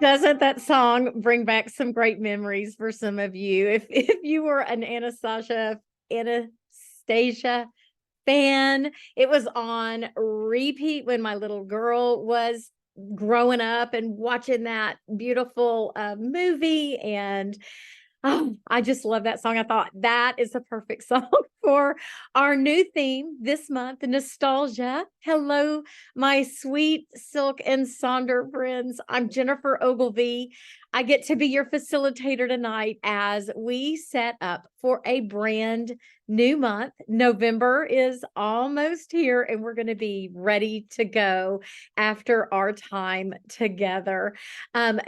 Doesn't that song bring back some great memories for some of you? If you were an Anastasia fan, it was on repeat when my little girl was growing up and watching that beautiful movie. And oh, I just love that song. I thought that is the perfect song for our new theme this month, nostalgia. Hello, my sweet Silk and Sonder friends. I'm Jennifer Ogilvy. I get to be your facilitator tonight as we set up for a brand new month. November is almost here, and we're going to be ready to go after our time together.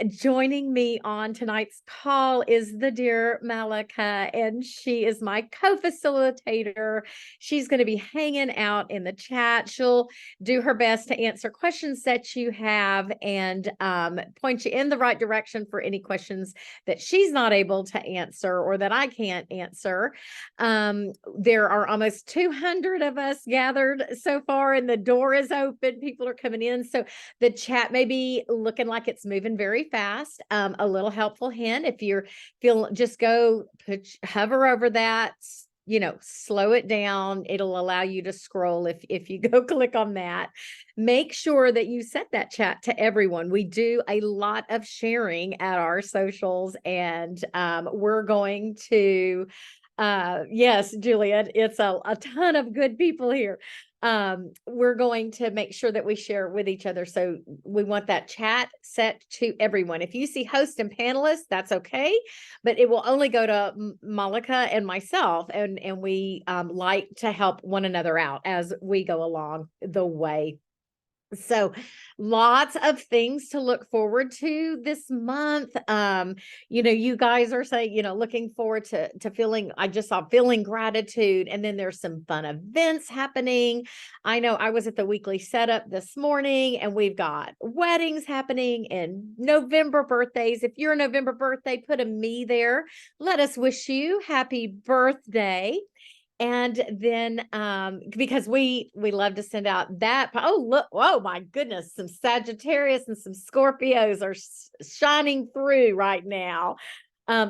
Joining me on tonight's call is the dear Malika, and she is my co-facilitator. She's going to be hanging out in the chat. She'll do her best to answer questions that you have and point you in the right direction for any questions that she's not able to answer or that I can't answer. There are almost 200 of us gathered so far, and the door is open. People are coming in. So the chat may be looking like it's moving very fast. A little helpful hint, if you're feeling, just go hover over that, slow it down. It'll allow you to scroll if you go click on that. Make sure that you set that chat to everyone. We do a lot of sharing at our socials, and we're going to yes, Juliet, it's a ton of good people here. We're going to make sure that we share with each other. So we want that chat set to everyone. If you see host and panelists, that's okay, but it will only go to Malika and myself. And we like to help one another out as we go along the way. So lots of things to look forward to this month. You guys are saying, looking forward to feeling, I just saw feeling gratitude. And then there's some fun events happening. I know I was at the weekly setup this morning, and we've got weddings happening and November birthdays. If you're a November birthday, put a me there. Let us wish you happy birthday. And then because we love to send out that, oh look, oh my goodness, some Sagittarius and some Scorpios are shining through right now.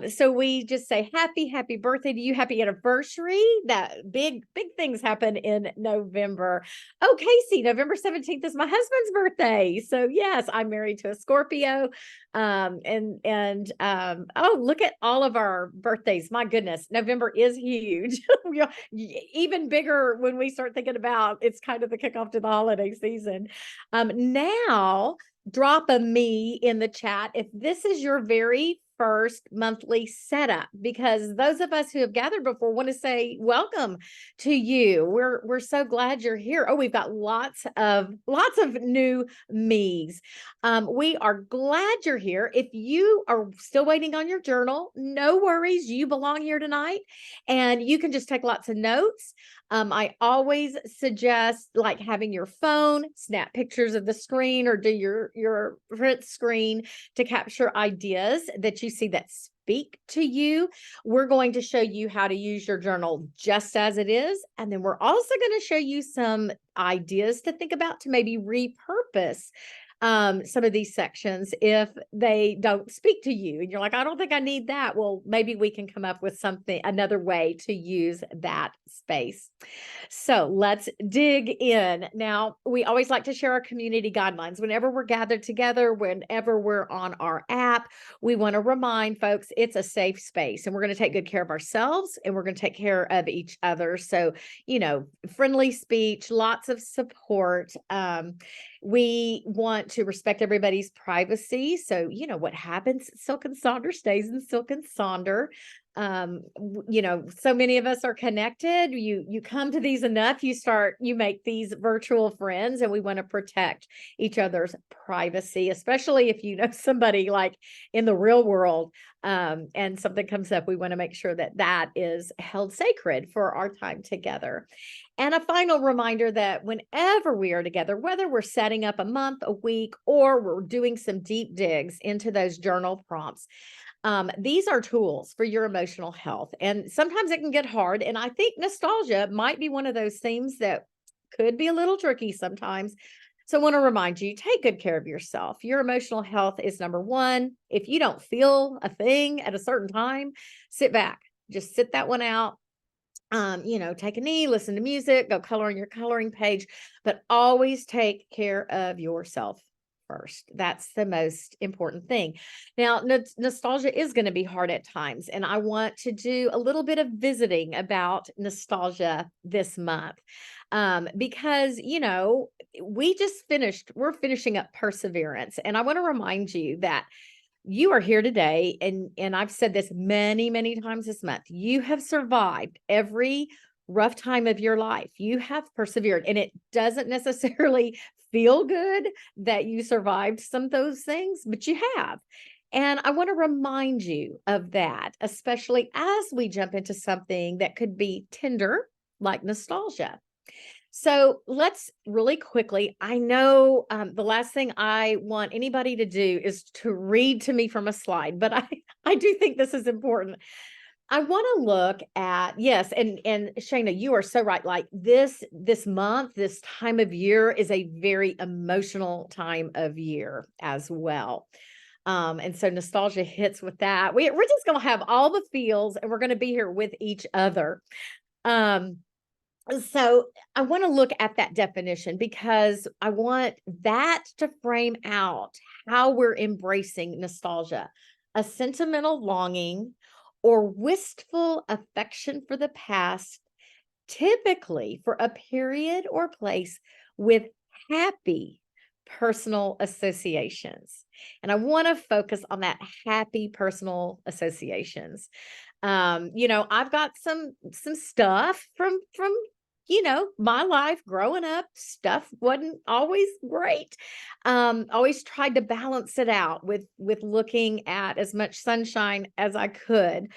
So we just say happy birthday to you, happy anniversary. That big things happen in November. Oh, Casey, November 17th is my husband's birthday. So yes, I'm married to a Scorpio. Oh, look at all of our birthdays. My goodness, November is huge. Even bigger when we start thinking about it's kind of the kickoff to the holiday season. Now drop a me in the chat if this is your very first monthly setup, because those of us who have gathered before want to say welcome to you. We're so glad you're here. Oh, we've got lots of new me's. We are glad you're here. If you are still waiting on your journal, no worries, you belong here tonight, and you can just take lots of notes. I always suggest like having your phone snap pictures of the screen or do your print screen to capture ideas that you see that speak to you. We're going to show you how to use your journal just as it is. And then we're also going to show you some ideas to think about to maybe repurpose some of these sections if they don't speak to you and you're like, I don't think I need that. Well, maybe we can come up with another way to use that space. So let's dig in. Now, we always like to share our community guidelines. Whenever we're gathered together, whenever we're on our app, we want to remind folks it's a safe space, and we're going to take good care of ourselves, and we're going to take care of each other. So, friendly speech, lots of support. We want to respect everybody's privacy. So, what happens at Silk and Sonder stays in Silk and Sonder. So many of us are connected. You come to these enough, you make these virtual friends, and we want to protect each other's privacy, especially if you know somebody like in the real world, and something comes up. We want to make sure that is held sacred for our time together. And a final reminder that whenever we are together, whether we're setting up a month, a week, or we're doing some deep digs into those journal prompts, these are tools for your emotional health. And sometimes it can get hard. And I think nostalgia might be one of those themes that could be a little tricky sometimes. So I want to remind you, take good care of yourself. Your emotional health is number one. If you don't feel a thing at a certain time, sit back, just sit that one out. Take a knee, listen to music, go color on your coloring page, but always take care of yourself first. That's the most important thing. Now, nostalgia is going to be hard at times, and I want to do a little bit of visiting about nostalgia this month. Because we're finishing up Perseverance, and I want to remind you that you are here today, and I've said this many, many times this month. You have survived every rough time of your life. You have persevered, and it doesn't necessarily feel good that you survived some of those things, but you have. And I want to remind you of that, especially as we jump into something that could be tender, like nostalgia. So let's really quickly. I know the last thing I want anybody to do is to read to me from a slide, but I do think this is important. I want to look at, yes, and Shayna, you are so right. Like this month, this time of year is a very emotional time of year as well. And so nostalgia hits with that. We're just going to have all the feels, and we're going to be here with each other. Um, so I want to look at that definition because I want that to frame out how we're embracing nostalgia, a sentimental longing or wistful affection for the past, typically for a period or place with happy personal associations. And I want to focus on that happy personal associations. I've got some stuff from my life growing up. Stuff wasn't always great. Always tried to balance it out with looking at as much sunshine as I could.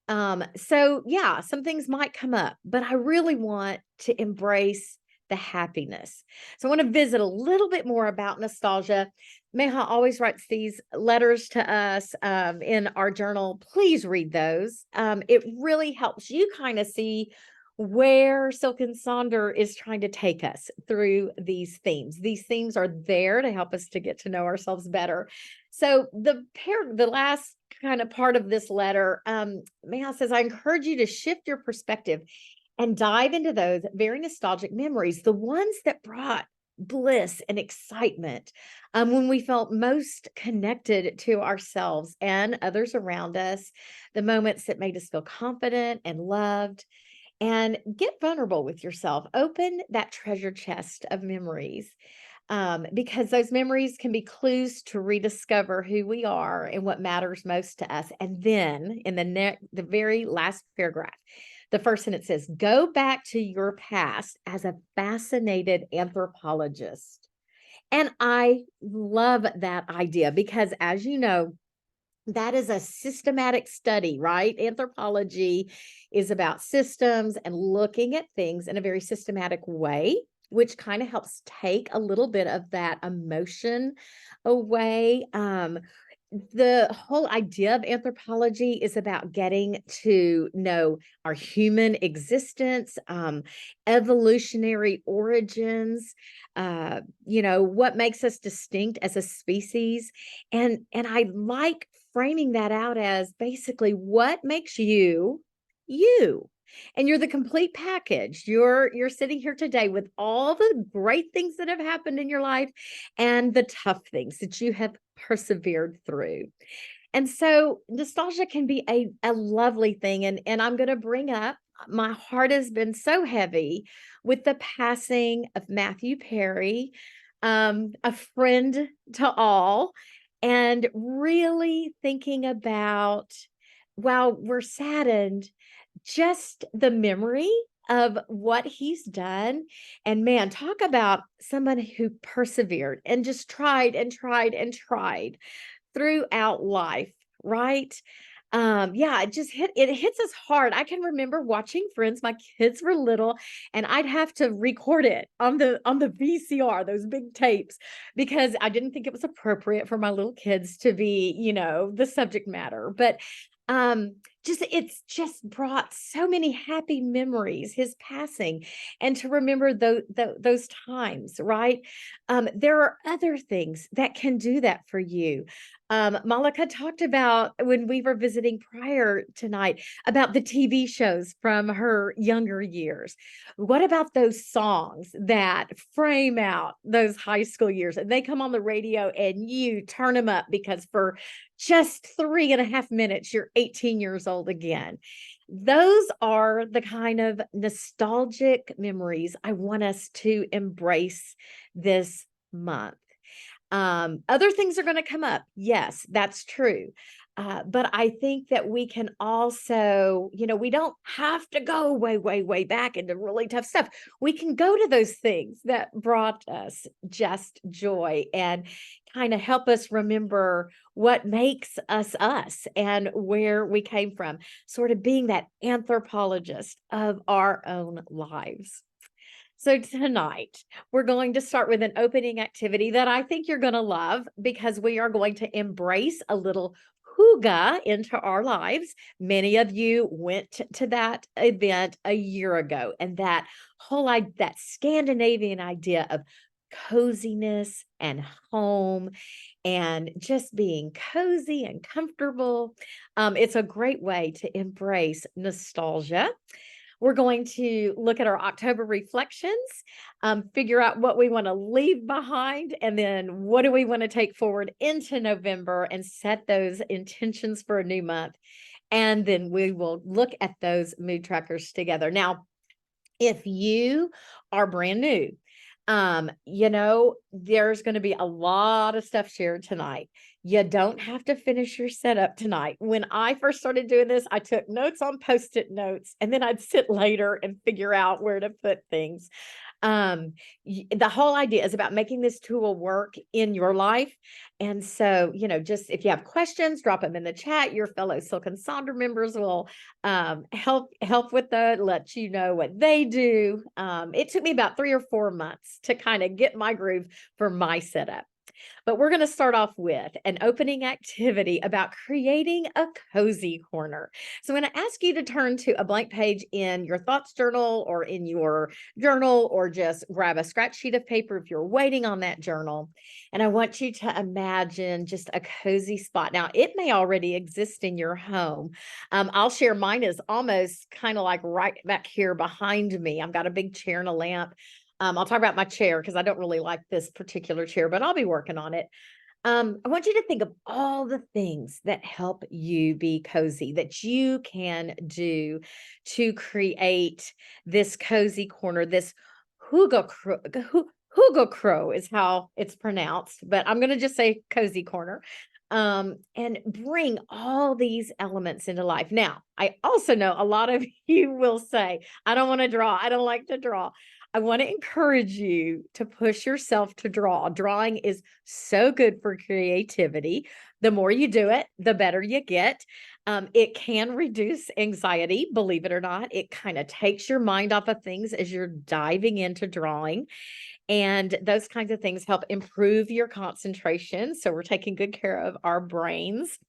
So yeah, some things might come up, but I really want to embrace the happiness. So I want to visit a little bit more about nostalgia. Meha always writes these letters to us in our journal. Please read those. It really helps you kind of see where Silk and Sonder is trying to take us through these themes. These themes are there to help us to get to know ourselves better. So the last kind of part of this letter, Meha says, I encourage you to shift your perspective and dive into those very nostalgic memories, the ones that brought bliss and excitement when we felt most connected to ourselves and others around us, the moments that made us feel confident and loved. And get vulnerable with yourself. Open that treasure chest of memories, because those memories can be clues to rediscover who we are and what matters most to us. And then in the very last paragraph, the first sentence says, go back to your past as a fascinated anthropologist. And I love that idea because, as you know, that is a systematic study, right? Anthropology is about systems and looking at things in a very systematic way, which kind of helps take a little bit of that emotion away. The whole idea of anthropology is about getting to know our human existence, evolutionary origins, what makes us distinct as a species. And I like framing that out as basically what makes you you. And you're the complete package. You're sitting here today with all the great things that have happened in your life and the tough things that you have persevered through. And so nostalgia can be a lovely thing. And I'm going to bring up, my heart has been so heavy with the passing of Matthew Perry, a friend to all, and really thinking about, while we're saddened, just the memory of what he's done. And man, talk about someone who persevered and just tried and tried and tried throughout life, right? Yeah, it hits us hard. I can remember watching Friends. My kids were little, and I'd have to record it on the VCR, those big tapes, because I didn't think it was appropriate for my little kids to be, the subject matter. But um, it's just brought so many happy memories, his passing, and to remember those times, right? There are other things that can do that for you. Malika talked about when we were visiting prior tonight about the TV shows from her younger years. What about those songs that frame out those high school years and they come on the radio and you turn them up because for just 3.5 minutes, you're 18 years old again. Those are the kind of nostalgic memories I want us to embrace this month. Other things are going to come up. Yes, that's true. But I think that we can also, we don't have to go way, way, way back into really tough stuff. We can go to those things that brought us just joy and kind of help us remember what makes us and where we came from, sort of being that anthropologist of our own lives. So tonight, we're going to start with an opening activity that I think you're going to love because we are going to embrace a little hygge into our lives. Many of you went to that event a year ago, and that that Scandinavian idea of coziness and home and just being cozy and comfortable. It's a great way to embrace nostalgia. We're going to look at our October reflections, figure out what we want to leave behind, and then what do we want to take forward into November and set those intentions for a new month. And then we will look at those mood trackers together. Now, if you are brand new, there's going to be a lot of stuff shared tonight. You don't have to finish your setup tonight. When I first started doing this, I took notes on Post-it notes, and then I'd sit later and figure out where to put things. The whole idea is about making this tool work in your life. And so, just if you have questions, drop them in the chat. Your fellow Silk and Sonder members will help with that, let you know what they do. It took me about 3 or 4 months to kind of get my groove for my setup. But we're going to start off with an opening activity about creating a cozy corner. So I'm going to ask you to turn to a blank page in your thoughts journal or in your journal, or just grab a scratch sheet of paper if you're waiting on that journal. And I want you to imagine just a cozy spot. Now, it may already exist in your home. I'll share mine is almost kind of like right back here behind me. I've got a big chair and a lamp. I'll talk about my chair because I don't really like this particular chair, but I'll be working on it. I want you to think of all the things that help you be cozy that you can do to create this cozy corner, this Hugo Crow is how it's pronounced, but I'm going to just say cozy corner. And bring all these elements into life. Now, I also know a lot of you will say, I don't want to draw. I don't like to draw. I want to encourage you to push yourself to draw. Drawing is so good for creativity. The more you do it, the better you get. It can reduce anxiety, believe it or not. It kind of takes your mind off of things as you're diving into drawing. And those kinds of things help improve your concentration. So we're taking good care of our brains.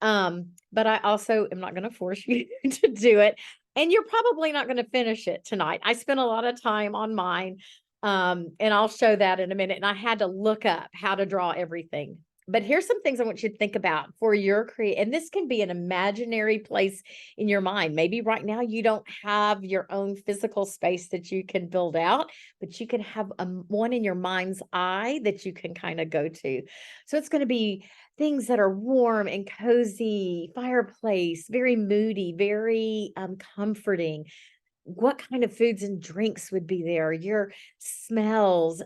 But I also am not going to force you to do it. And you're probably not going to finish it tonight. I spent a lot of time on mine, and I'll show that in a minute. And I had to look up how to draw everything. But here's some things I want you to think about for your and this can be an imaginary place in your mind. Maybe right now you don't have your own physical space that you can build out, but you can have one in your mind's eye that you can kind of go to. So it's going to be things that are warm and cozy, fireplace, very moody, very comforting. What kind of foods and drinks would be there? Your smells,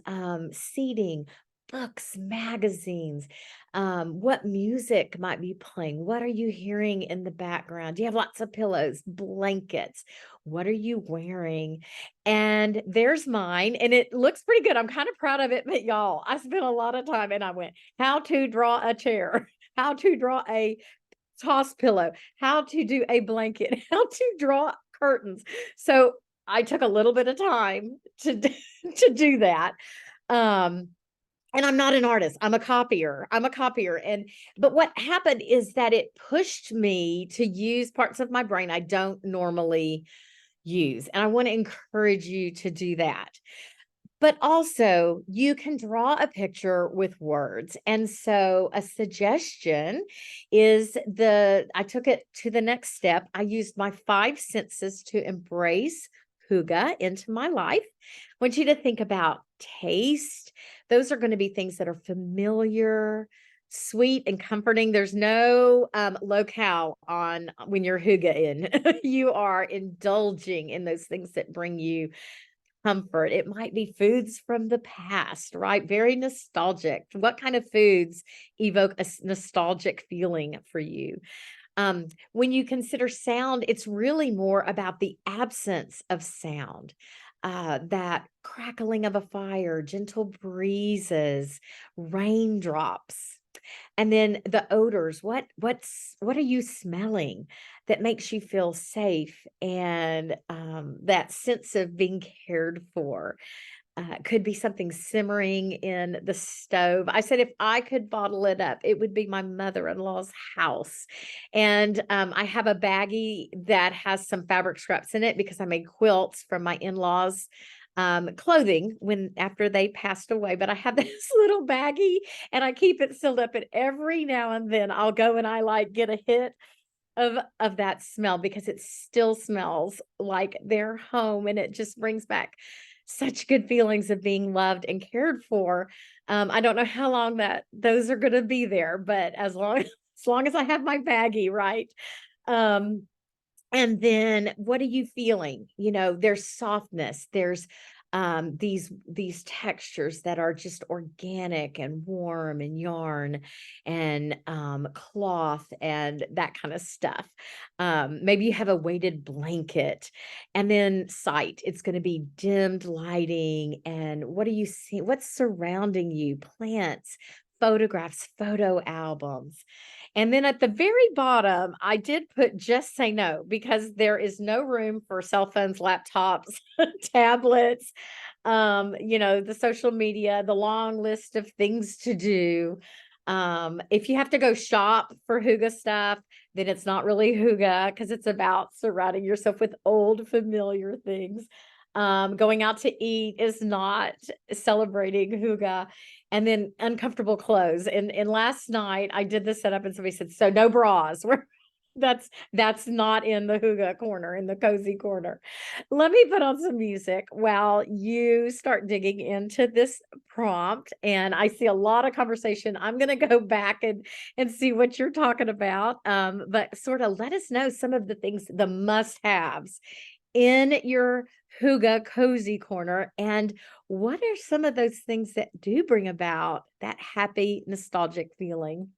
seating, books, magazines, what music might be playing? What are you hearing in the background? Do you have lots of pillows, blankets? What are you wearing? And there's mine, and it looks pretty good. I'm kind of proud of it, but y'all, I spent a lot of time and I went, how to draw a chair, how to draw a toss pillow, how to do a blanket, how to draw curtains. So I took a little bit of time to do that. And I'm not an artist. I'm a copier. I'm a copier. And but what happened is that it pushed me to use parts of my brain I don't normally use. And I want to encourage you to do that. But also, you can draw a picture with words. And so, a suggestion is I took it to the next step. I used my five senses to embrace Huga into my life. I want you to think about taste. Those are going to be things that are familiar, sweet, and comforting. There's no locale on when you're Huga in. You are indulging in those things that bring you comfort. It might be foods from the past, right? Very nostalgic. What kind of foods evoke a nostalgic feeling for you? When you consider sound, it's really more about the absence of sound. That crackling of a fire, gentle breezes, raindrops, and then the odors. What are you smelling that makes you feel safe and that sense of being cared for? Could be something simmering in the stove. I said if I could bottle it up, it would be my mother-in-law's house. And I have a baggie that has some fabric scraps in it because I made quilts from my in-laws' clothing when after they passed away. But I have this little baggie and I keep it sealed up. And every now and then I'll go and I like get a hit of that smell because it still smells like their home, and it just brings back such good feelings of being loved and cared for. I don't know how long that those are going to be there, but as long as I have my baggie, right? Um, and then what are you feeling? You know, there's softness, there's these textures that are just organic and warm and yarn and cloth and that kind of stuff. Maybe you have a weighted blanket. And then sight, it's going to be dimmed lighting. And what do you see? What's surrounding you? Plants, photographs, photo albums. And then at the very bottom, I did put just say no because there is no room for cell phones, laptops, tablets, the social media, the long list of things to do. If you have to go shop for Hygge stuff, then it's not really Hygge because it's about surrounding yourself with old familiar things. Going out to eat is not celebrating Hygge. And then uncomfortable clothes. And last night I did the setup and somebody said, so no bras. That's not in the Hygge corner, in the cozy corner. Let me put on some music while you start digging into this prompt. And I see a lot of conversation. I'm going to go back and see what you're talking about. But sort of let us know some of the things, the must-haves in your Hygge cozy corner. And what are some of those things that do bring about that happy, nostalgic feeling?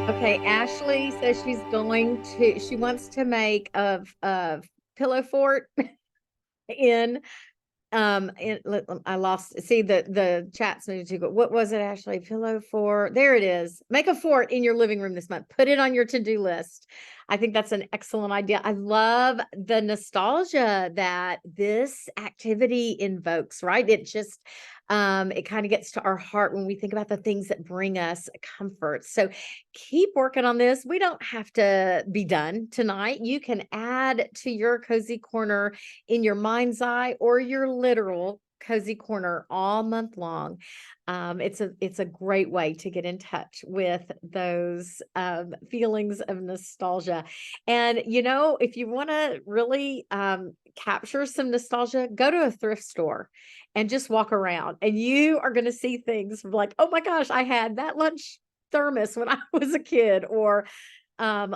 Okay, Ashley says she wants to make a pillow fort I lost, see the chat's moving too, but what was it, Ashley? Pillow fort. There it is. Make a fort in your living room this month. Put it on your to-do list. I think that's an excellent idea. I love the nostalgia that this activity invokes, right? It just It kind of gets to our heart when we think about the things that bring us comfort. So keep working on this. We don't have to be done tonight. You can add to your cozy corner in your mind's eye or your literal cozy corner all month long. It's a great way to get in touch with those feelings of nostalgia. And if you want to really capture some nostalgia, go to a thrift store and just walk around, and you are going to see things like, oh my gosh, I had that lunch thermos when I was a kid, or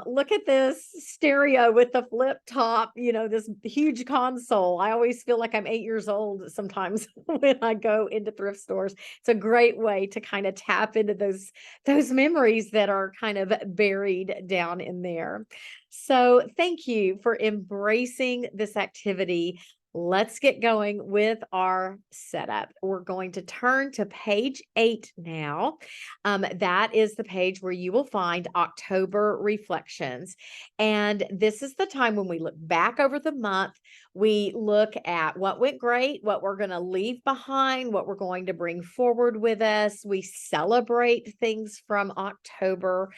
look at this stereo with the flip top, this huge console. I always feel like I'm 8 years old sometimes when I go into thrift stores. It's a great way to kind of tap into those memories that are kind of buried down in there. So thank you for embracing this activity. Let's get going with our setup. We're going to turn to page 8 now. That is the page where you will find October reflections. And this is the time when we look back over the month. We look at what went great, what we're going to leave behind, what we're going to bring forward with us. We celebrate things from October.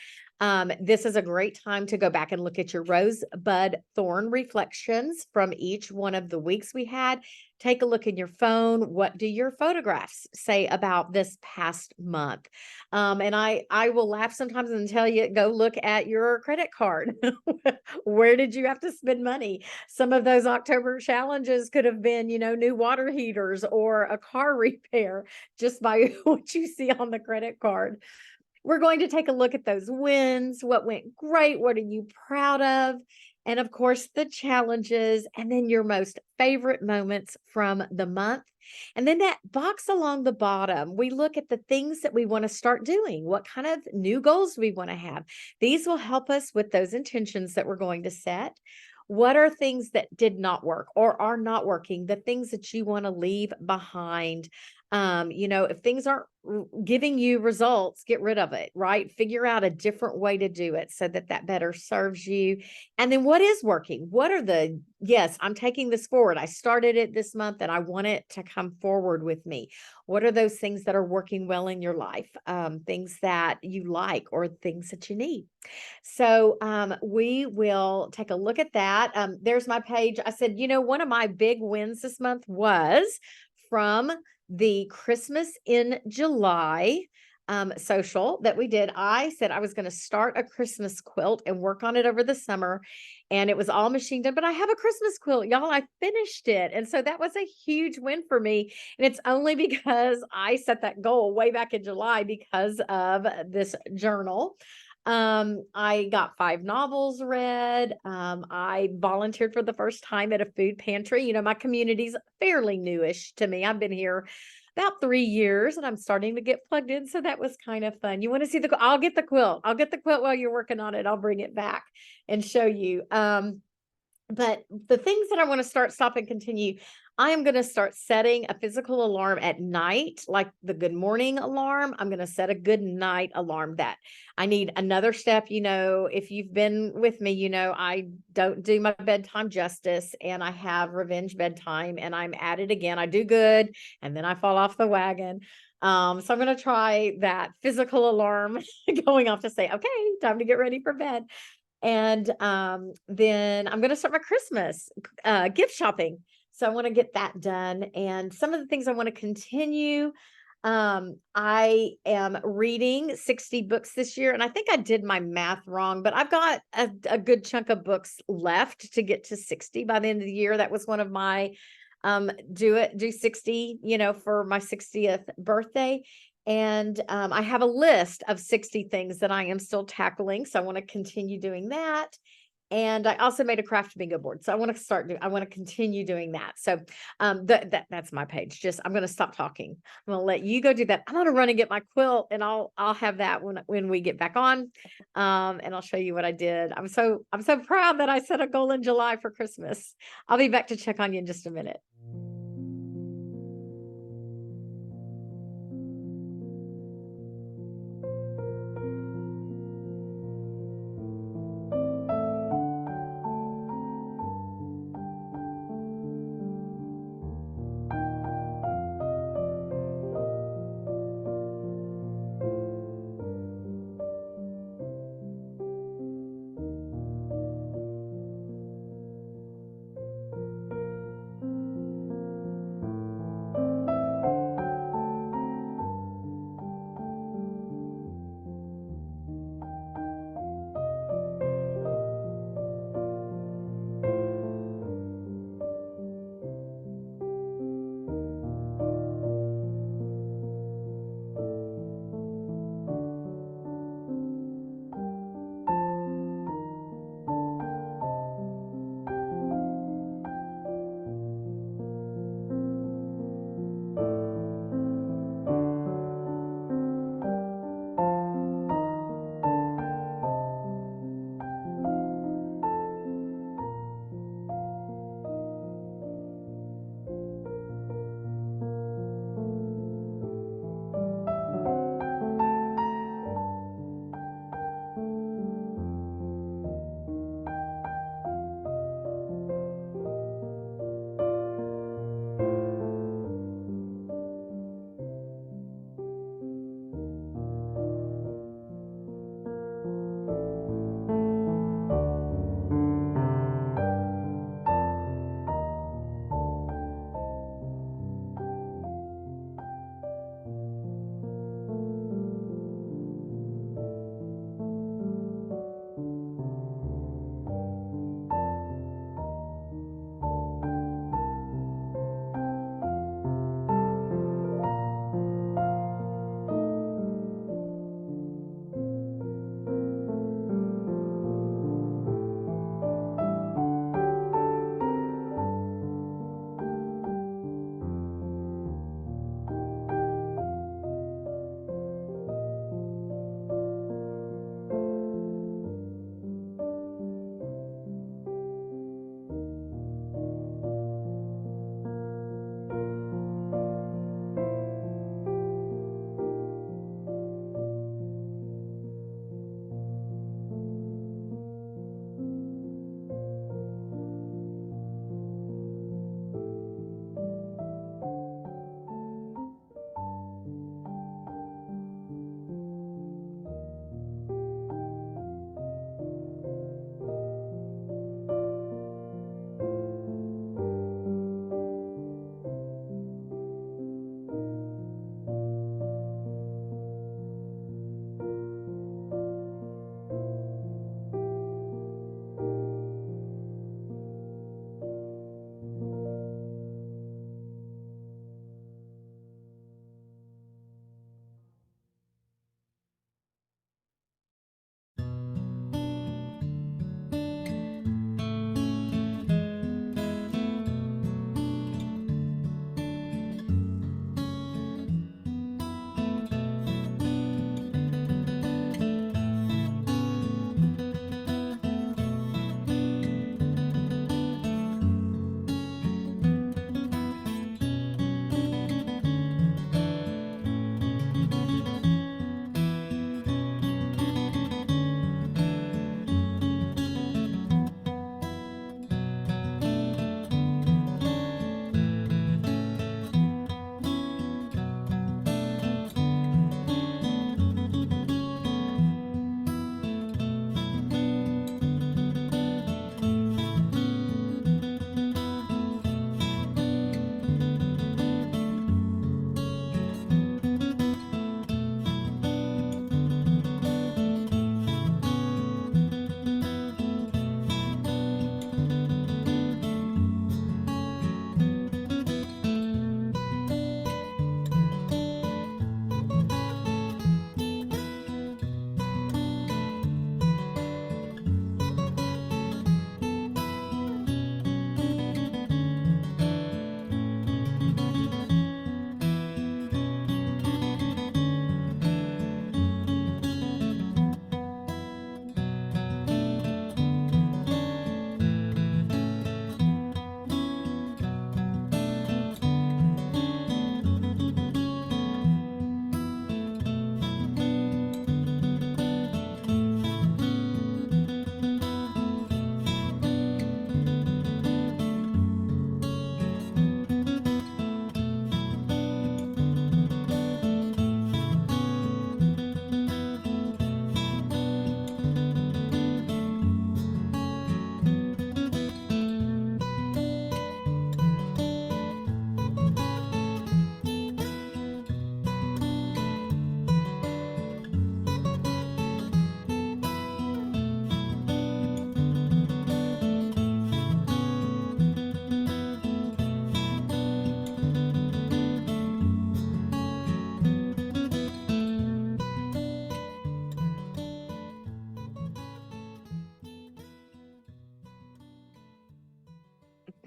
This is a great time to go back and look at your rosebud thorn reflections from each one of the weeks we had. Take a look in your phone. What do your photographs say about this past month? And I will laugh sometimes and tell you, go look at your credit card. Where did you have to spend money? Some of those October challenges could have been, new water heaters or a car repair, just by what you see on the credit card. We're going to take a look at those wins, what went great, what are you proud of, and of course, the challenges, and then your most favorite moments from the month. And then that box along the bottom, we look at the things that we want to start doing, what kind of new goals we want to have. These will help us with those intentions that we're going to set. What are things that did not work or are not working, the things that you want to leave behind? If things aren't giving you results, get rid of it, right? Figure out a different way to do it so that better serves you. And then what is working? What are yes, I'm taking this forward. I started it this month and I want it to come forward with me. What are those things that are working well in your life? Things that you like or things that you need. So we will take a look at that. There's my page. I said, one of my big wins this month was from the Christmas in July social that we did. I said I was going to start a Christmas quilt and work on it over the summer. And it was all machine done, but I have a Christmas quilt, y'all. I finished it. And so that was a huge win for me. And it's only because I set that goal way back in July because of this journal. I got 5 novels read. I volunteered for the first time at a food pantry. My community's fairly newish to me. I've been here about 3 years and I'm starting to get plugged in. So that was kind of fun. You want to see I'll get the quilt. I'll get the quilt while you're working on it. I'll bring it back and show you. But the things that I want to start, stop, and continue, I am going to start setting a physical alarm at night, like the good morning alarm. I'm going to set a good night alarm that I need another step. If you've been with me, I don't do my bedtime justice and I have revenge bedtime and I'm at it again. I do good and then I fall off the wagon. So I'm going to try that physical alarm going off to say, okay, time to get ready for bed. And then I'm going to start my Christmas gift shopping. So I want to get that done. And some of the things I want to continue. I am reading 60 books this year. And I think I did my math wrong, but I've got a good chunk of books left to get to 60 by the end of the year. That was one of my do 60, for my 60th birthday. And I have a list of 60 things that I am still tackling. So I want to continue doing that. And I also made a craft bingo board. So I want to continue doing that. So that's my page. I'm going to stop talking. I'm going to let you go do that. I'm going to run and get my quilt and I'll have that when we get back on. And I'll show you what I did. I'm so proud that I set a goal in July for Christmas. I'll be back to check on you in just a minute.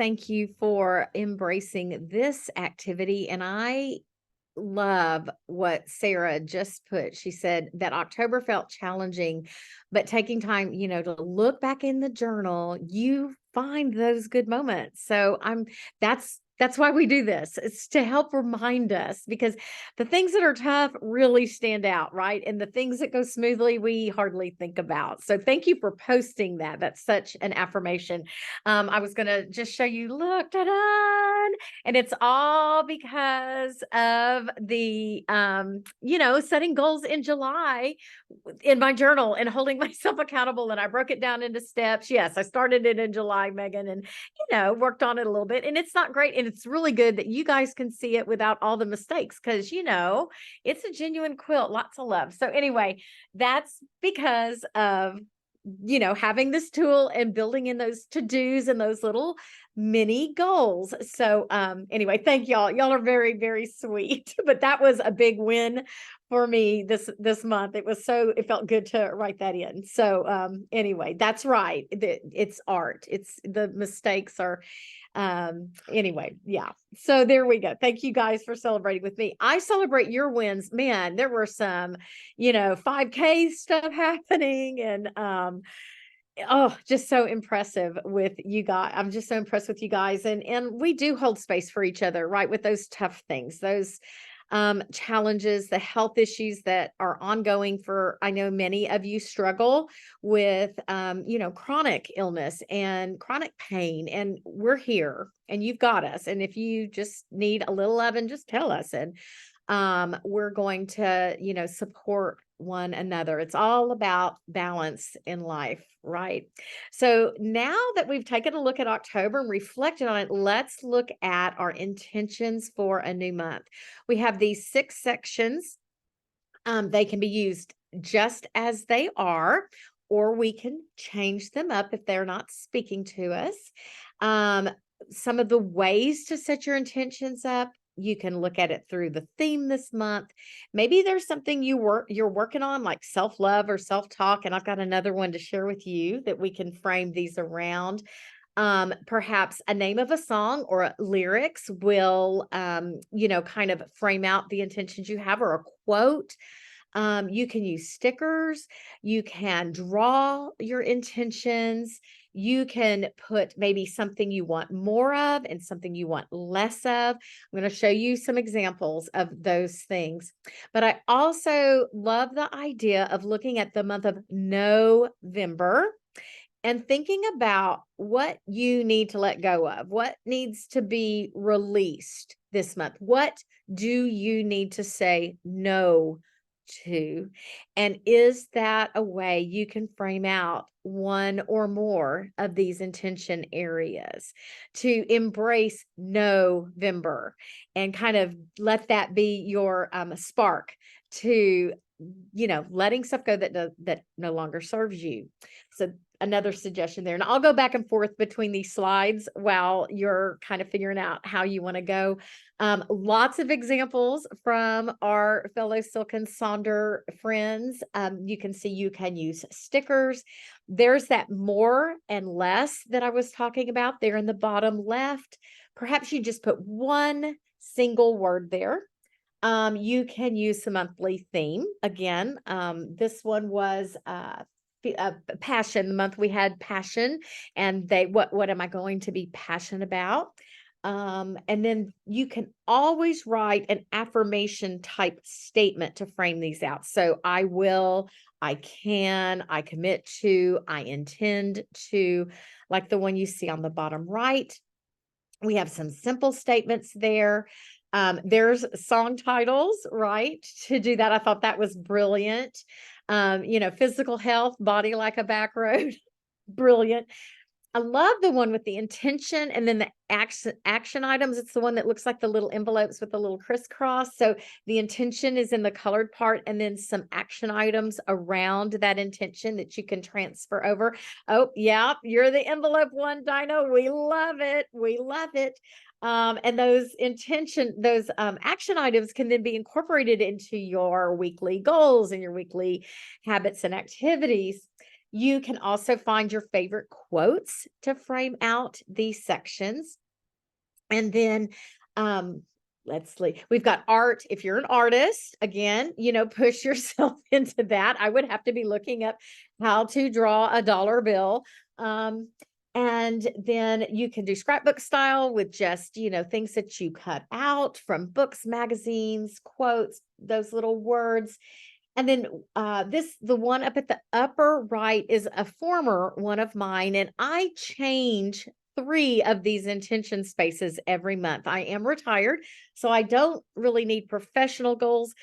thank you for embracing this activity. And I love what Sarah just put. She said that October felt challenging, but taking time, to look back in the journal, you find those good moments. So that's why we do this. It's to help remind us, because the things that are tough really stand out, right? And the things that go smoothly, we hardly think about. So thank you for posting that. That's such an affirmation. I was going to just show you, look, ta-da! And it's all because of the, setting goals in July in my journal and holding myself accountable. And I broke it down into steps. Yes, I started it in July, Megan, and, worked on it a little bit. And it's not great. And it's really good that you guys can see it without all the mistakes, because, it's a genuine quilt, lots of love. So anyway, that's because of having this tool and building in those to-dos and those little mini goals. So anyway, thank y'all. Y'all are very, very sweet. But that was a big win for me this month. It felt good to write that in. So anyway, that's right. It's art. It's the mistakes are anyway, yeah. So there we go. Thank you guys for celebrating with me. I celebrate your wins. Man, there were some 5K stuff happening, and just so impressive with you guys. I'm just so impressed with you guys, and we do hold space for each other, right? With those tough things, those challenges, the health issues that are ongoing for, I know many of you struggle with, chronic illness and chronic pain, and we're here and you've got us. And if you just need a little loving, just tell us. And we're going to, support one another. It's all about balance in life, right? So now that we've taken a look at October and reflected on it, let's look at our intentions for a new month. We have these 6 sections. They can be used just as they are, or we can change them up if they're not speaking to us. Some of the ways to set your intentions up, you can look at it through the theme this month. Maybe there's something you're working on, like self-love or self-talk, and I've got another one to share with you that we can frame these around. Perhaps a name of a song or lyrics will, kind of frame out the intentions you have, or a quote. You can use stickers. You can draw your intentions. You can put maybe something you want more of and something you want less of. I'm going to show you some examples of those things. But I also love the idea of looking at the month of November and thinking about what you need to let go of, what needs to be released this month. What do you need to say no to? And is that a way you can frame out one or more of these intention areas to embrace November and kind of let that be your spark to, letting stuff go that no longer serves you. So another suggestion there. And I'll go back and forth between these slides while you're kind of figuring out how you want to go. Lots of examples from our fellow Silk and Sonder friends. You can see you can use stickers. There's that more and less that I was talking about there in the bottom left. Perhaps you just put one single word there. You can use the monthly theme. Again, this one was passion. The month we had passion, and what am I going to be passionate about? And then you can always write an affirmation type statement to frame these out. So I will, I can, I commit to, I intend to, like the one you see on the bottom right. We have some simple statements there. There's song titles, right? To do that. I thought that was brilliant. Physical health, body like a back road. Brilliant. I love the one with the intention and then the action items. It's the one that looks like the little envelopes with the little crisscross. So the intention is in the colored part, and then some action items around that intention that you can transfer over. Oh, yeah, you're the envelope one, Dino. We love it. We love it. And those action items can then be incorporated into your weekly goals and your weekly habits and activities. You can also find your favorite quotes to frame out these sections. And then, um, let's see, we've got art. If you're an artist, again, push yourself into that. I would have to be looking up how to draw a dollar bill. Um, and then you can do scrapbook style with just, things that you cut out from books, magazines, quotes, those little words. And then the one up at the upper right is a former one of mine, and I change three of these intention spaces every month. I am retired, so I don't really need professional goals.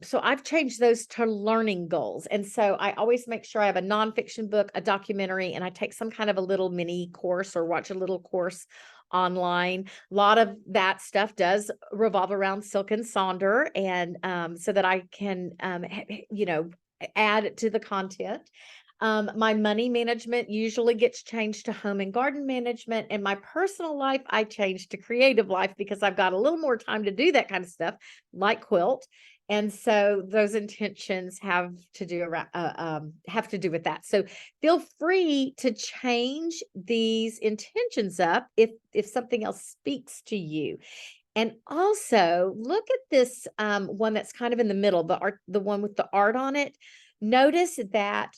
So I've changed those to learning goals. And so I always make sure I have a nonfiction book, a documentary, and I take some kind of a little mini course or watch a little course online. A lot of that stuff does revolve around Silk and Sonder, and so that I can, add to the content. My money management usually gets changed to home and garden management, and my personal life I changed to creative life because I've got a little more time to do that kind of stuff, like quilt. And so those intentions have to do with that. So feel free to change these intentions up if something else speaks to you. And also look at this one that's kind of in the middle, the one with the art on it. Notice that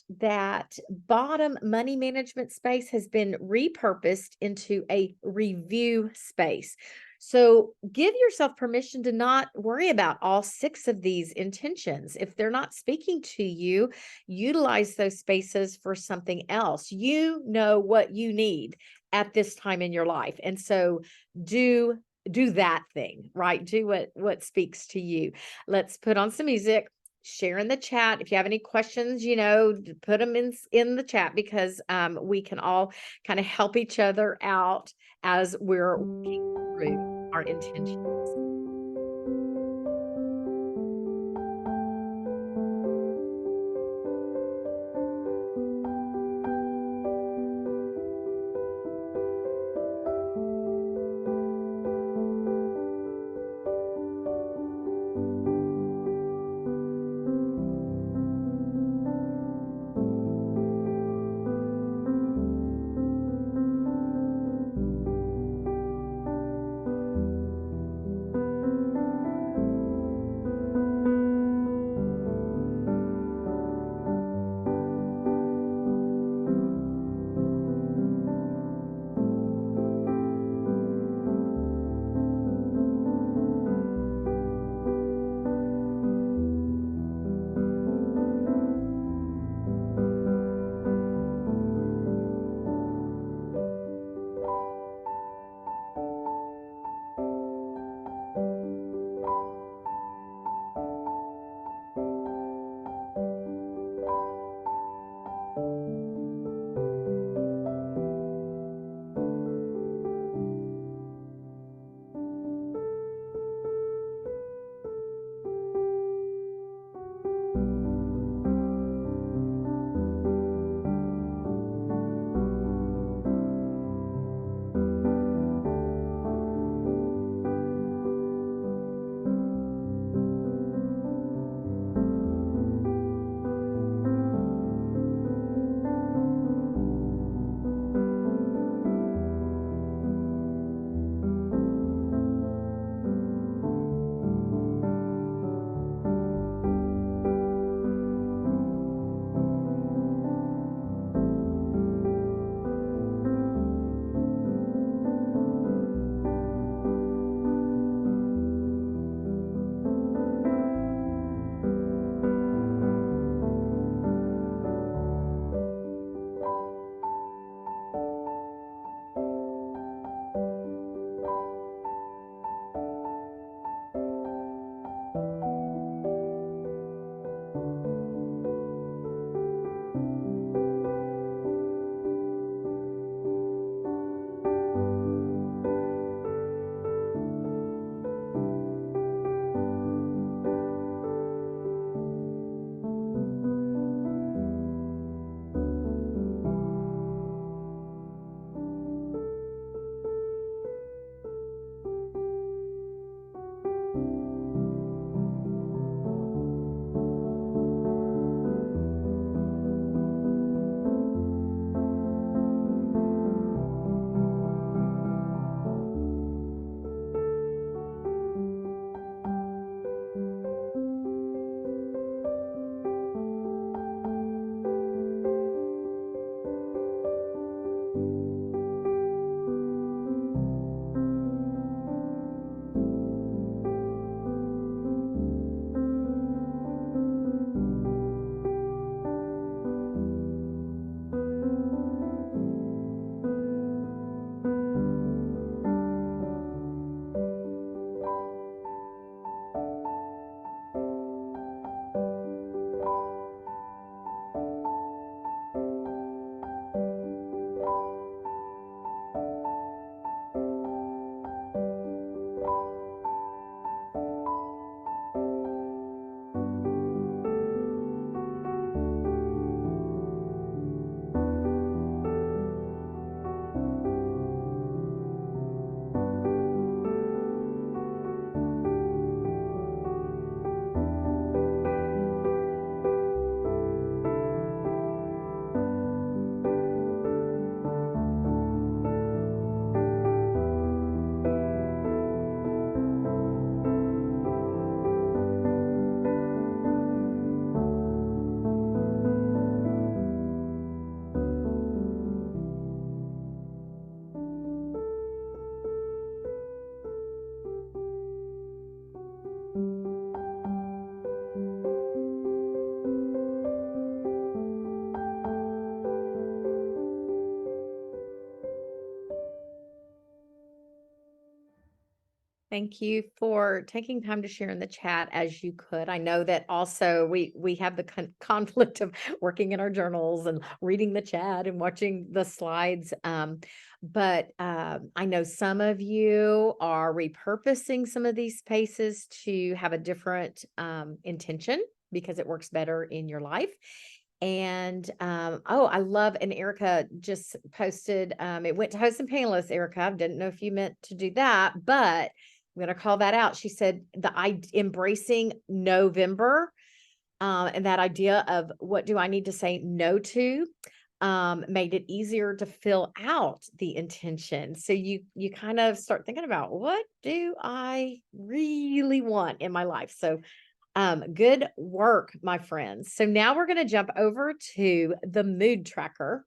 bottom money management space has been repurposed into a review space. So give yourself permission to not worry about all six of these intentions. If they're not speaking to you, utilize those spaces for something else. You know what you need at this time in your life. And so do that thing, right? Do what speaks to you. Let's put on some music, share in the chat. If you have any questions, put them in the chat, because we can all kind of help each other out as we're working through our intentions. Thank you for taking time to share in the chat as you could. I know that also we have the conflict of working in our journals and reading the chat and watching the slides. But I know some of you are repurposing some of these spaces to have a different intention because it works better in your life. And oh, I love, and Erica just posted, it went to hosts and panelists. Erica, I didn't know if you meant to do that, but I'm going to call that out. She said embracing November, and that idea of what do I need to say no to, made it easier to fill out the intention. So you kind of start thinking about, what do I really want in my life? So good work, my friends. So now we're going to jump over to the mood tracker.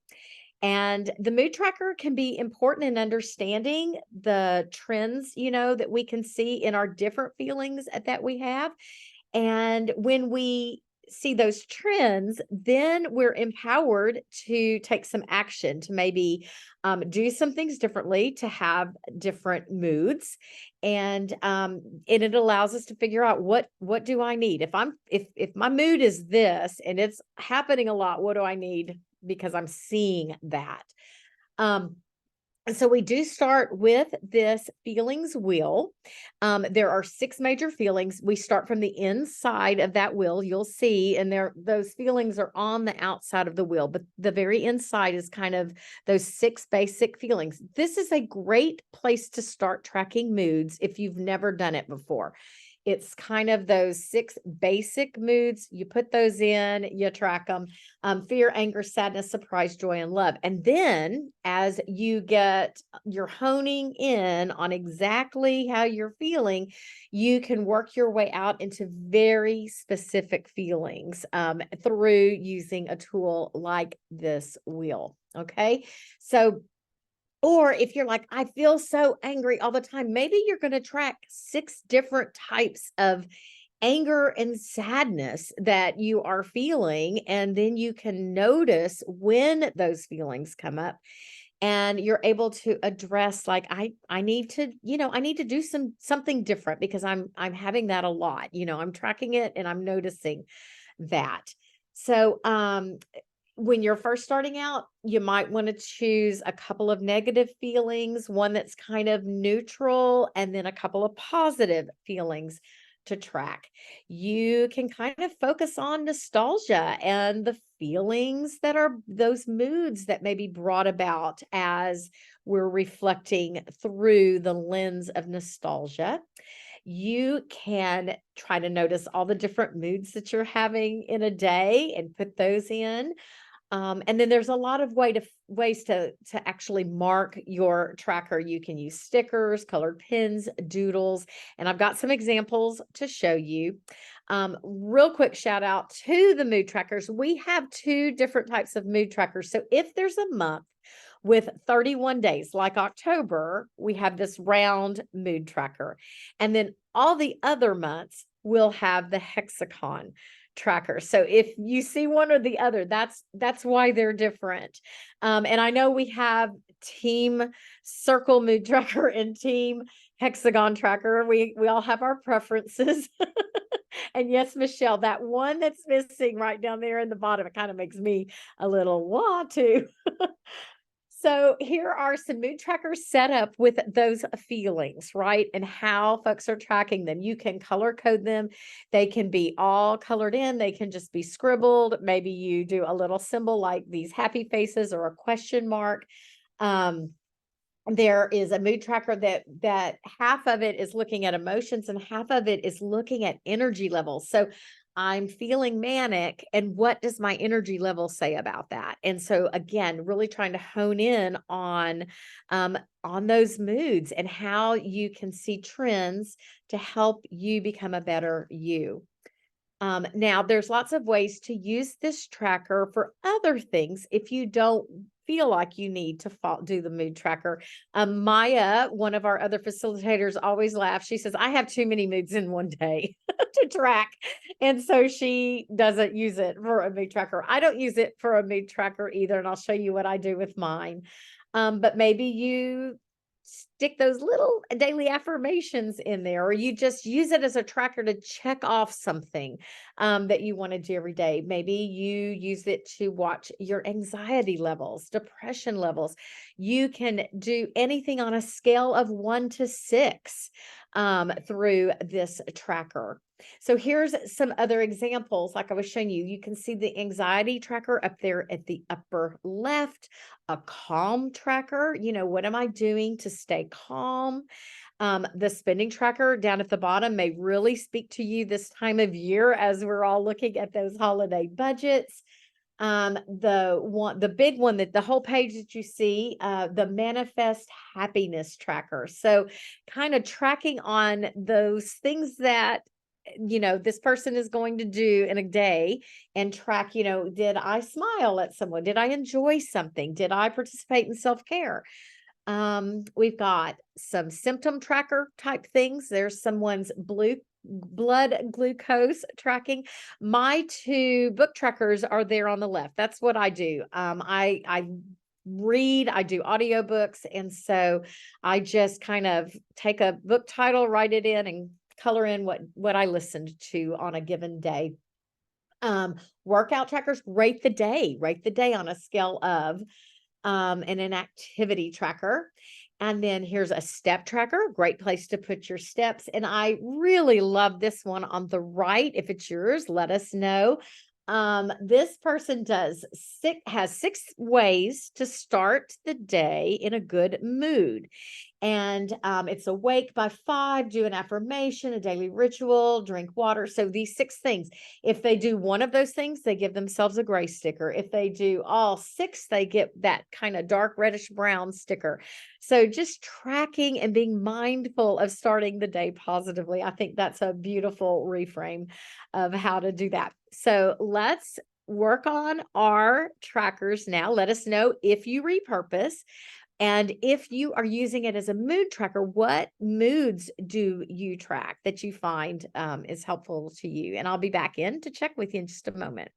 And the mood tracker can be important in understanding the trends, that we can see in our different feelings that we have. And when we see those trends, then we're empowered to take some action to maybe do some things differently to have different moods. And it allows us to figure out what do I need if my mood is this and it's happening a lot, what do I need, because I'm seeing that. And so we do start with this feelings wheel. There are 6 major feelings. We start from the inside of that wheel. You'll see, and those feelings are on the outside of the wheel, but the very inside is kind of those 6 basic feelings. This is a great place to start tracking moods if you've never done it before. It's kind of those 6 basic moods. You put those in, you track them. Fear, anger, sadness, surprise, joy, and love. And then as you're honing in on exactly how you're feeling, you can work your way out into very specific feelings through using a tool like this wheel. Okay. So, or if you're like, I feel so angry all the time, maybe you're going to track 6 different types of anger and sadness that you are feeling. And then you can notice when those feelings come up and you're able to address, like, I need to, I need to do something different because I'm having that a lot. I'm tracking it and I'm noticing that. So, when you're first starting out, you might want to choose a couple of negative feelings, one that's kind of neutral, and then a couple of positive feelings to track. You can kind of focus on nostalgia and the feelings that are those moods that may be brought about as we're reflecting through the lens of nostalgia. You can try to notice all the different moods that you're having in a day and put those in. And then there's a lot of ways to actually mark your tracker. You can use stickers, colored pins, doodles, and I've got some examples to show you. Real quick shout out to the mood trackers. We have 2 different types of mood trackers. So if there's a month with 31 days, like October, we have this round mood tracker. And then all the other months will have the hexagon tracker. So if you see one or the other, that's why they're different. And I know we have team circle mood tracker and team hexagon tracker. We all have our preferences. And yes, Michelle, that one that's missing right down there in the bottom, it kind of makes me a little wah too. So here are some mood trackers set up with those feelings, right? And how folks are tracking them. You can color code them. They can be all colored in. They can just be scribbled. Maybe you do a little symbol like these happy faces or a question mark. There is a mood tracker that half of it is looking at emotions and half of it is looking at energy levels. So I'm feeling manic, and what does my energy level say about that? And so again, really trying to hone in on those moods and how you can see trends to help you become a better you. Now, there's lots of ways to use this tracker for other things if you don't feel like you need to do the mood tracker. Maya, one of our other facilitators, always laughs. She says, I have too many moods in one day to track. And so she doesn't use it for a mood tracker. I don't use it for a mood tracker either. And I'll show you what I do with mine. But maybe you stick those little daily affirmations in there, or you just use it as a tracker to check off something that you want to do every day. Maybe you use it to watch your anxiety levels, depression levels. You can do anything on a scale of 1 to 6 through this tracker. So here's some other examples. Like I was showing you, you can see the anxiety tracker up there at the upper left, a calm tracker. What am I doing to stay calm? The spending tracker down at the bottom may really speak to you this time of year as we're all looking at those holiday budgets. The big one, that the whole page that you see, the manifest happiness tracker. So kind of tracking on those things that this person is going to do in a day, and track, did I smile at someone? Did I enjoy something? Did I participate in self-care? We've got some symptom tracker type things. There's someone's blood glucose tracking. My two book trackers are there on the left. That's what I do. I read, I do audiobooks, and so I just kind of take a book title, write it in, and color in what I listened to on a given day. Workout trackers, rate the day on a scale of, and an activity tracker. And then here's a step tracker, great place to put your steps. And I really love this one on the right. If it's yours, let us know. This person has 6 ways to start the day in a good mood. And it's awake by 5, do an affirmation, a daily ritual, drink water. So these 6 things, if they do one of those things, they give themselves a gray sticker. If they do all 6, they get that kind of dark reddish brown sticker. So just tracking and being mindful of starting the day positively. I think that's a beautiful reframe of how to do that. So let's work on our trackers now. Let us know if you repurpose. And if you are using it as a mood tracker, what moods do you track that you find is helpful to you? And I'll be back in to check with you in just a moment.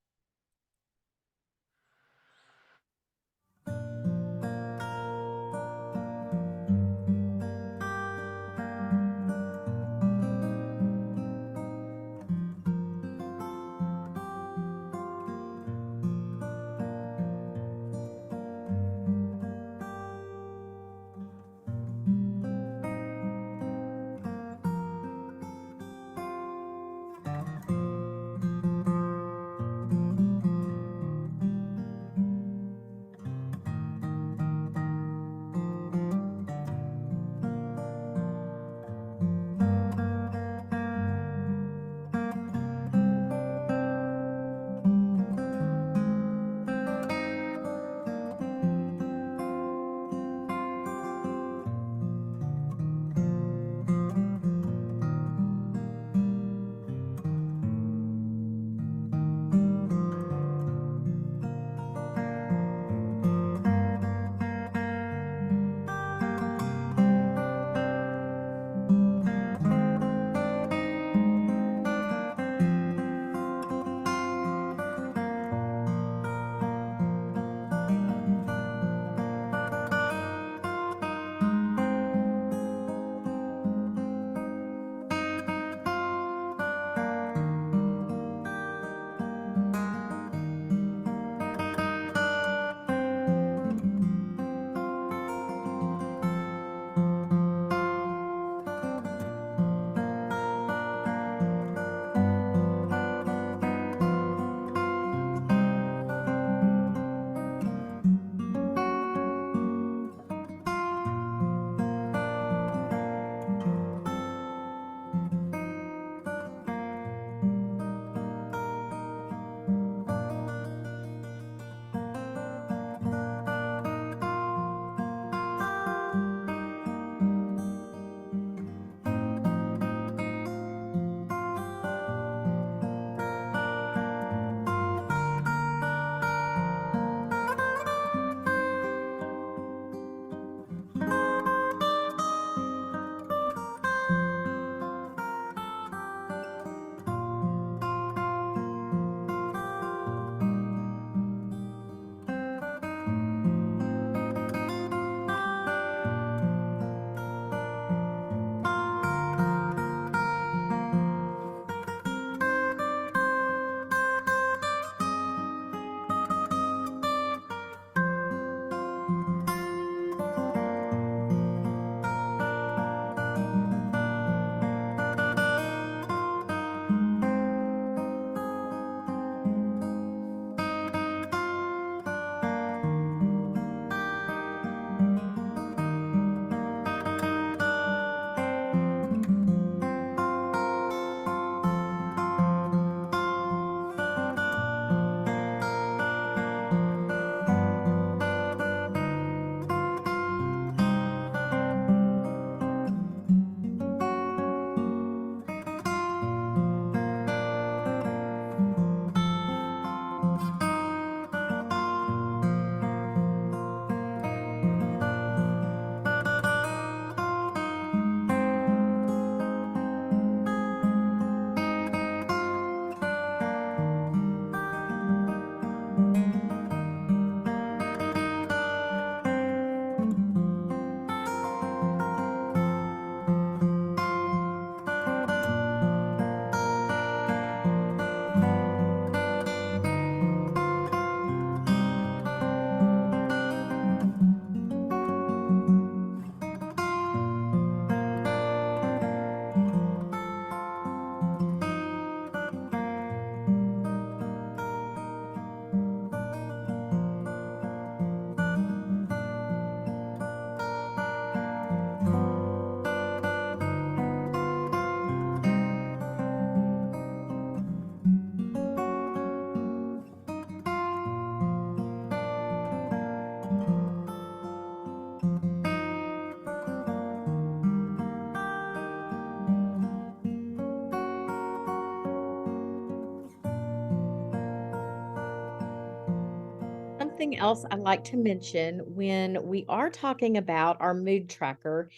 something else I like to mention when we are talking about our mood tracker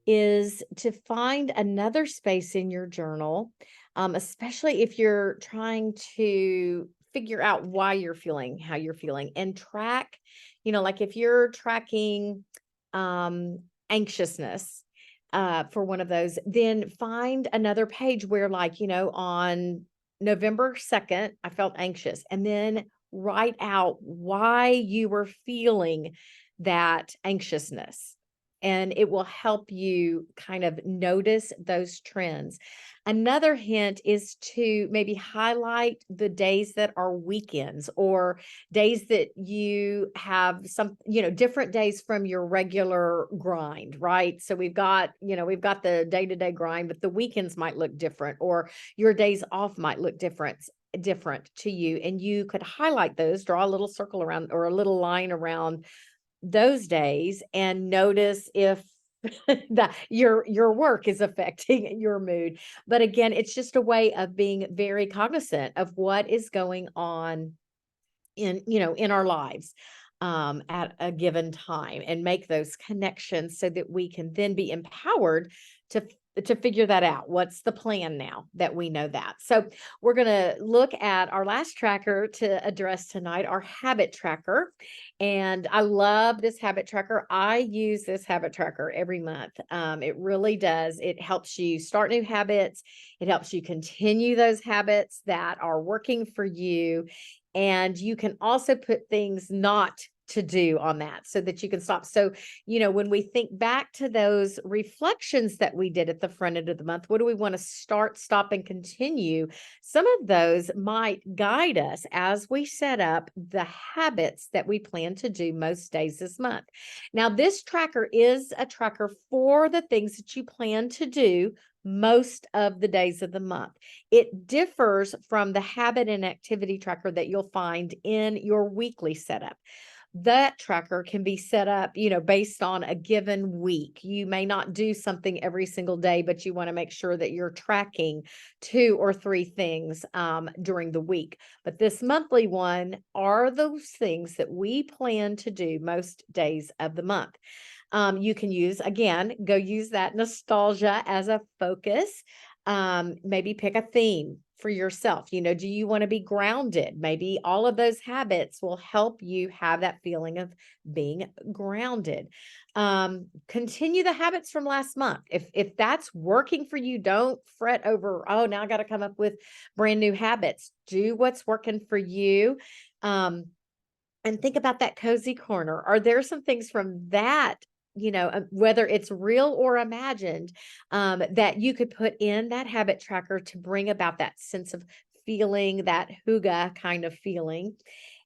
is to find another space in your journal, especially if you're trying to figure out why you're feeling how you're feeling and track, like if you're tracking um, anxiousness for one of those, then find another page where, like, on November 2nd, I felt anxious, and then write out why you were feeling that anxiousness, and it will help you kind of notice those trends. Another hint is to maybe highlight the days that are weekends or days that you have some, different days from your regular grind, right? So we've got the day-to-day grind, but the weekends might look different, or your days off might look different to you, and you could highlight those, draw a little circle around or a little line around those days, and notice if that your work is affecting your mood. But again, it's just a way of being very cognizant of what is going on in our lives at a given time, and make those connections so that we can then be empowered to to figure that out. What's the plan now that we know that? So we're going to look at our last tracker to address tonight, our habit tracker. And I love this habit tracker. I use this habit tracker every month. It really does. It helps you start new habits. It helps you continue those habits that are working for you, and you can also put things not to do on that so that you can stop. So, when we think back to those reflections that we did at the front end of the month, what do we want to start, stop, and continue? Some of those might guide us as we set up the habits that we plan to do most days this month. Now, this tracker is a tracker for the things that you plan to do most of the days of the month. It differs from the habit and activity tracker that you'll find in your weekly setup. That tracker can be set up, based on a given week. You may not do something every single day, but you want to make sure that you're tracking 2 or 3 things during the week. But this monthly one are those things that we plan to do most days of the month. You can go use that nostalgia as a focus. Maybe pick a theme for yourself. Do you want to be grounded? Maybe all of those habits will help you have that feeling of being grounded. Continue the habits from last month. If that's working for you, don't fret over, oh, now I got to come up with brand new habits. Do what's working for you. And think about that cozy corner. Are there some things from that, whether it's real or imagined, that you could put in that habit tracker to bring about that sense of feeling, that hygge kind of feeling?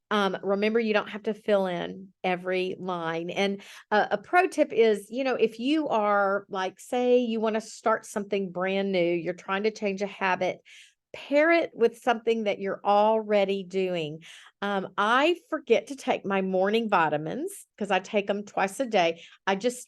Remember, you don't have to fill in every line. And a pro tip is, if you are, like, say you want to start something brand new, you're trying to change a habit, pair it with something that you're already doing. I forget to take my morning vitamins because I take them twice a day. I just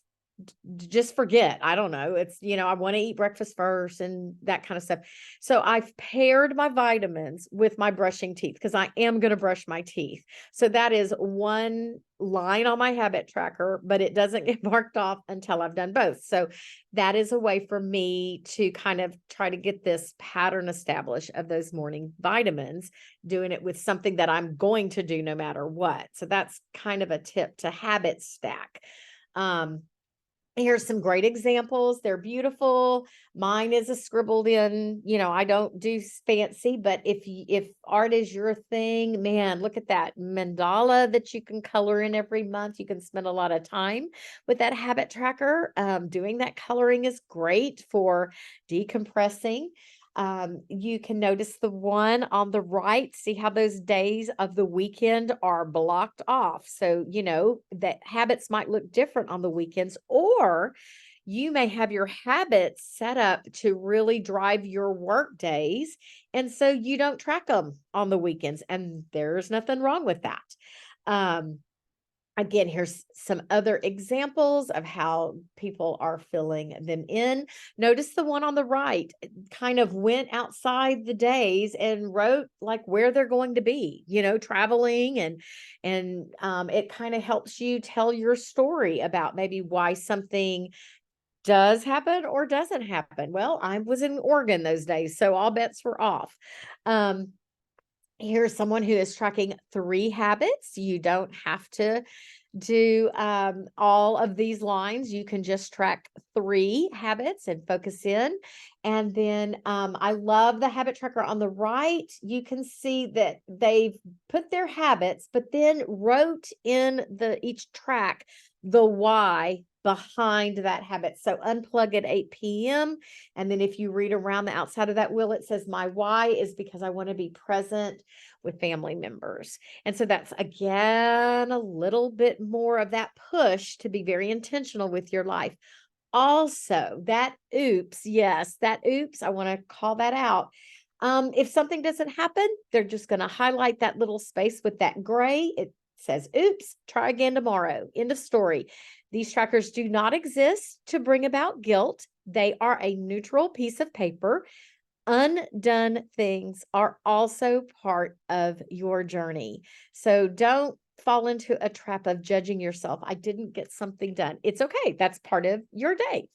forget. I don't know. It's, I want to eat breakfast first and that kind of stuff. So I've paired my vitamins with my brushing teeth because I am going to brush my teeth. So that is one line on my habit tracker, but it doesn't get marked off until I've done both. So that is a way for me to kind of try to get this pattern established of those morning vitamins, doing it with something that I'm going to do no matter what. So that's kind of a tip to habit stack. Here's some great examples. They're beautiful. Mine is a scribbled in, I don't do fancy, but if art is your thing, man, look at that mandala that you can color in every month. You can spend a lot of time with that habit tracker. Doing that coloring is great for decompressing. You can notice the one on the right, see how those days of the weekend are blocked off. So, that habits might look different on the weekends, or you may have your habits set up to really drive your work days. And so you don't track them on the weekends, and there's nothing wrong with that. Um, Again, here's some other examples of how people are filling them in. Notice the one on the right kind of went outside the days and wrote like where they're going to be, traveling, and it kind of helps you tell your story about maybe why something does happen or doesn't happen. Well, I was in Oregon those days, so all bets were off. Um, Here's someone who is tracking 3 habits. You don't have to do all of these lines. You can just track 3 habits and focus in. And then I love the habit tracker on the right. You can see that they've put their habits, but then wrote in each track the why behind that habit. So unplug at 8 p.m. And then if you read around the outside of that wheel, it says my why is because I want to be present with family members. And so that's again a little bit more of that push to be very intentional with your life. Also, that oops, yes, that oops, I want to call that out. If something doesn't happen, they're just going to highlight that little space with that gray. It says, oops, try again tomorrow. End of story. These trackers do not exist to bring about guilt. They are a neutral piece of paper. Undone things are also part of your journey. So don't fall into a trap of judging yourself. I didn't get something done. It's okay. That's part of your day.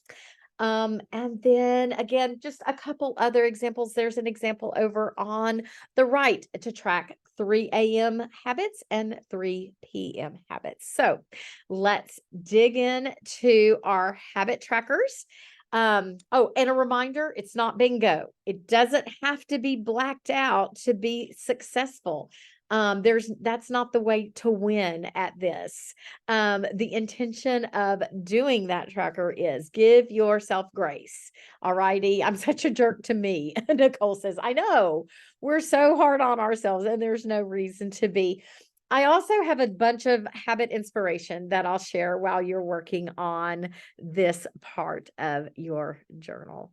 And then again, just a couple other examples. There's an example over on the right to track 3 a.m. habits and 3 p.m. habits. So let's dig in to our habit trackers. Oh, and a reminder, it's not bingo. It doesn't have to be blacked out to be successful. That's not the way to win at this. The intention of doing that tracker is give yourself grace. All righty. I'm such a jerk to me. Nicole says, I know we're so hard on ourselves and there's no reason to be. I also have a bunch of habit inspiration that I'll share while you're working on this part of your journal.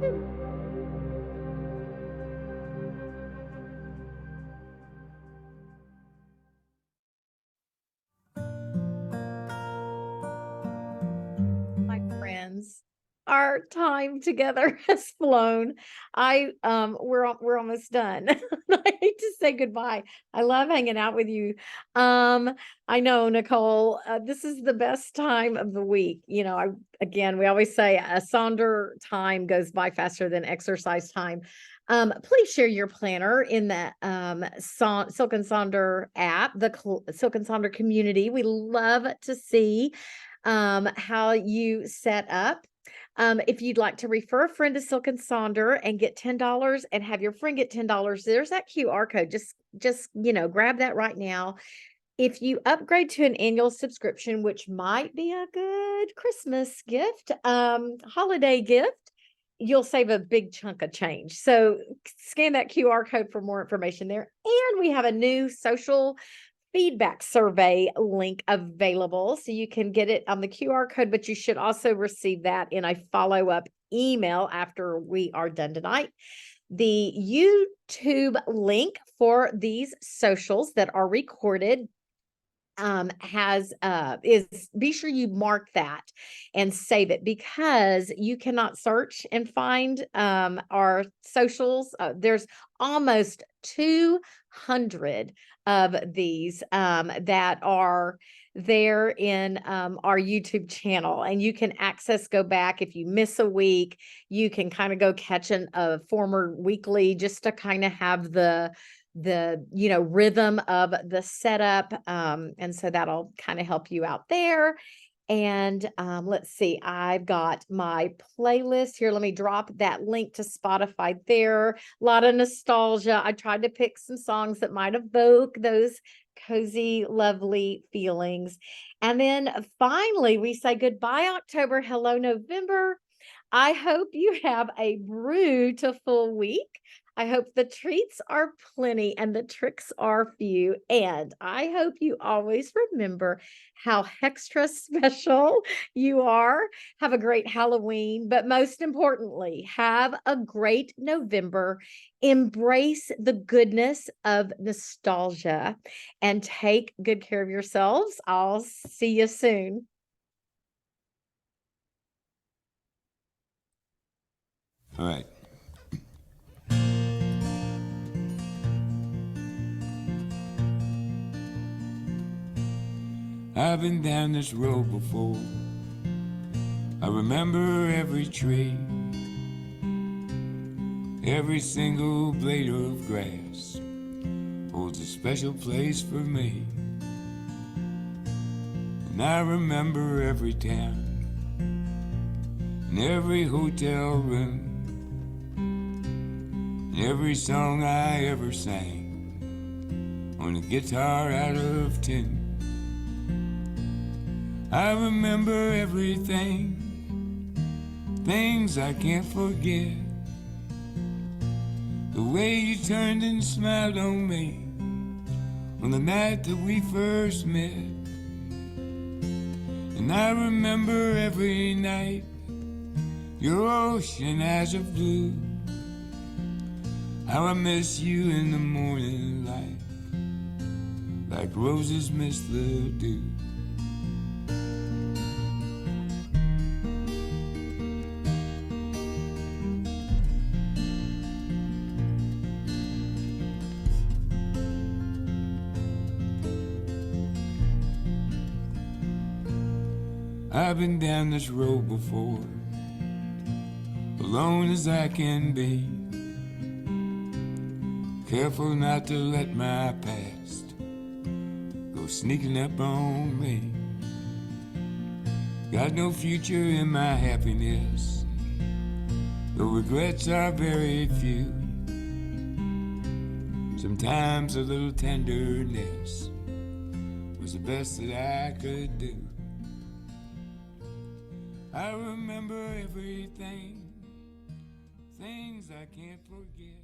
My friends, our time together has flown. We're almost done. I hate to say goodbye. I love hanging out with you. Um, I know, Nicole, this is the best time of the week. You know, we always say a Sonder time goes by faster than exercise time. Please share your planner in the Silk and Sonder app, the Silk and Sonder community. We love to see how you set up. If you'd like to refer a friend to Silk and Sonder and get $10 and have your friend get $10, there's that QR code. Just grab that right now. If you upgrade to an annual subscription, which might be a good Christmas gift, holiday gift, you'll save a big chunk of change. So scan that QR code for more information there. And we have a new social feedback survey link available. So you can get it on the QR code, but you should also receive that in a follow-up email after we are done tonight. The YouTube link for these socials that are recorded is be sure you mark that and save it, because you cannot search and find our socials. There's almost 200 of these that are there in our YouTube channel, and you can go back if you miss a week. You can kind of go catch a former weekly, just to kind of have the rhythm of the setup, and so that'll kind of help you out there. And let's see, I've got my playlist here. Let me drop that link to Spotify there. A lot of nostalgia. I tried to pick some songs that might evoke those cozy, lovely feelings. And then finally, we say goodbye, October. Hello, November. I hope you have a beautiful week. I hope the treats are plenty and the tricks are few. And I hope you always remember how extra special you are. Have a great Halloween, but most importantly, have a great November. Embrace the goodness of nostalgia and take good care of yourselves. I'll see you soon. All right. I've been down this road before. I remember every tree, every single blade of grass holds a special place for me. And I remember every town and every hotel room and every song I ever sang on a guitar out of tune. I remember everything, things I can't forget. The way you turned and smiled on me on the night that we first met. And I remember every night your ocean eyes of blue. How I miss you in the morning light, like roses miss the dew. I've been down this road before, alone as I can be, careful not to let my past go sneaking up on me. Got no future in my happiness, though regrets are very few. Sometimes a little tenderness was the best that I could do. I remember everything, things I can't forget.